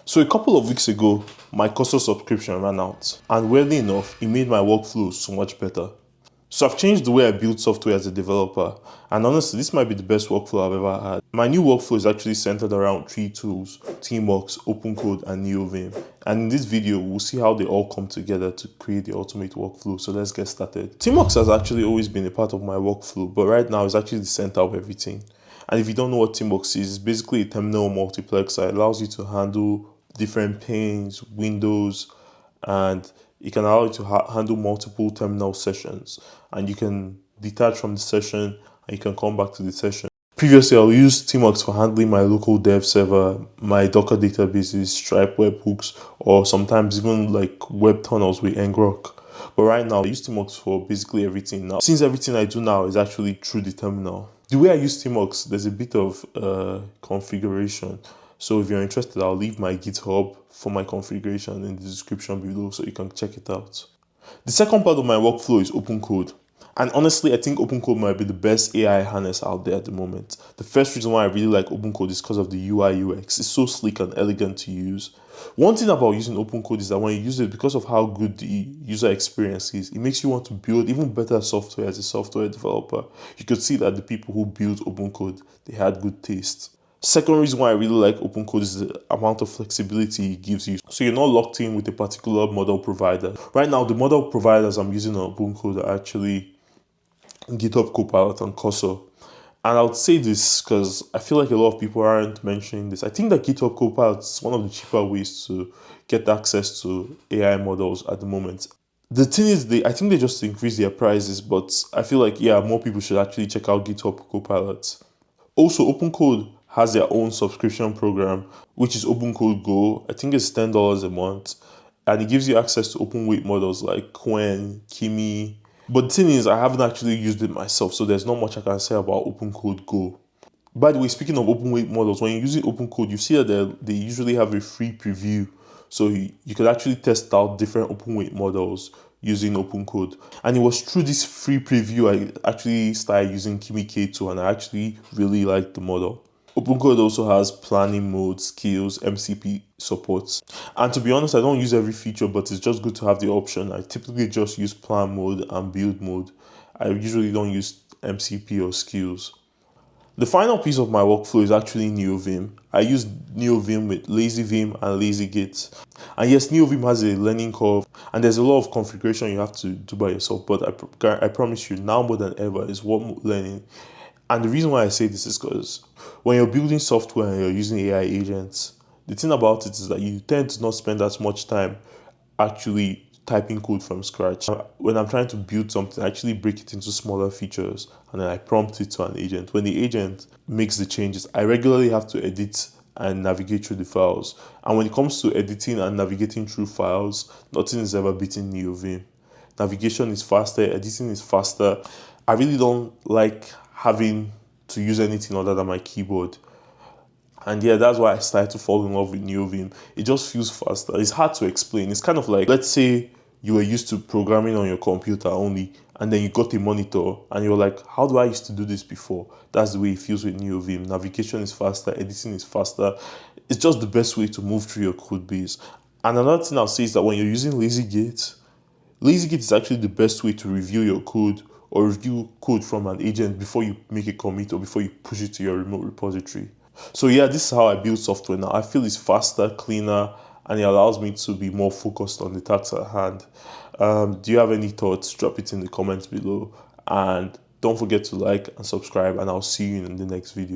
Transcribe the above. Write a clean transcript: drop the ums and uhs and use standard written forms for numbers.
So a couple of weeks ago, my Cursor subscription ran out, and weirdly enough, it made my workflow so much better. So I've changed the way I build software as a developer, and honestly, this might be the best workflow I've ever had. My new workflow is actually centered around 3 tools: Tmux, OpenCode, and NeoVim. And in this video, we'll see how they all come together to create the ultimate workflow. So let's get started. Tmux has actually always been a part of my workflow, but right now it's actually the center of everything. And if you don't know what Tmux is, it's basically a terminal multiplexer. It allows you to handle different panes, windows, and it can allow you to handle multiple terminal sessions, and you can detach from the session and you can come back to the session. Previously, I'll use Tmux for handling my local dev server, my Docker databases, Stripe webhooks, or sometimes even like web tunnels with ngrok. But right now, I use Tmux for basically everything now, since everything I do now is actually through the terminal. The way I use Tmux, there's a bit of configuration. So if you're interested, I'll leave my GitHub for my configuration in the description below so you can check it out. The second part of my workflow is OpenCode. And honestly, I think OpenCode might be the best AI harness out there at the moment. The first reason why I really like OpenCode is because of the UI UX. It's so sleek and elegant to use. One thing about using OpenCode is that when you use it, because of how good the user experience is, it makes you want to build even better software as a software developer. You could see that the people who built OpenCode, they had good taste. Second reason why I really like OpenCode is the amount of flexibility it gives you. So you're not locked in with a particular model provider. Right now, the model providers I'm using on OpenCode are actually GitHub Copilot and Cursor. And I would say this because I feel like a lot of people aren't mentioning this. I think that GitHub Copilot is one of the cheaper ways to get access to AI models at the moment. The thing is, I think they just increased their prices, but I feel like, yeah, more people should actually check out GitHub Copilot. Also, OpenCode has their own subscription program, which is OpenCode Go. I think it's $10 a month, and it gives you access to open weight models like Qwen, Kimi. But the thing is, I haven't actually used it myself, so there's not much I can say about OpenCode Go. By the way, speaking of open weight models, when you're using OpenCode, you see that they usually have a free preview. So you could actually test out different open weight models using OpenCode. And it was through this free preview I actually started using Kimi K2, and I actually really liked the model. OpenCode also has planning mode, skills, MCP supports. And to be honest, I don't use every feature, but it's just good to have the option. I typically just use plan mode and build mode. I usually don't use MCP or skills. The final piece of my workflow is actually NeoVim. I use NeoVim with LazyVim and LazyGit. And yes, NeoVim has a learning curve, and there's a lot of configuration you have to do by yourself, but I promise you, now more than ever, is worth learning. And the reason why I say this is because when you're building software and you're using AI agents, the thing about it is that you tend to not spend as much time actually typing code from scratch. When I'm trying to build something, I actually break it into smaller features and then I prompt it to an agent. When the agent makes the changes, I regularly have to edit and navigate through the files. And when it comes to editing and navigating through files, nothing is ever beating NeoVim. Navigation is faster, editing is faster. I really don't like having to use anything other than my keyboard. And yeah, that's why I started to fall in love with NeoVim. It just feels faster. It's hard to explain. It's kind of like, let's say you were used to programming on your computer only, and then you got a monitor, and you're like, how do I used to do this before? That's the way it feels with NeoVim. Navigation is faster, editing is faster. It's just the best way to move through your code base. And another thing I'll say is that when you're using LazyGit, LazyGit is actually the best way to review your code or review code from an agent before you make a commit or before you push it to your remote repository. So yeah, this is how I build software now. I feel it's faster, cleaner, and it allows me to be more focused on the tasks at hand. Do you have any thoughts? Drop it in the comments below. And don't forget to like and subscribe, and I'll see you in the next video.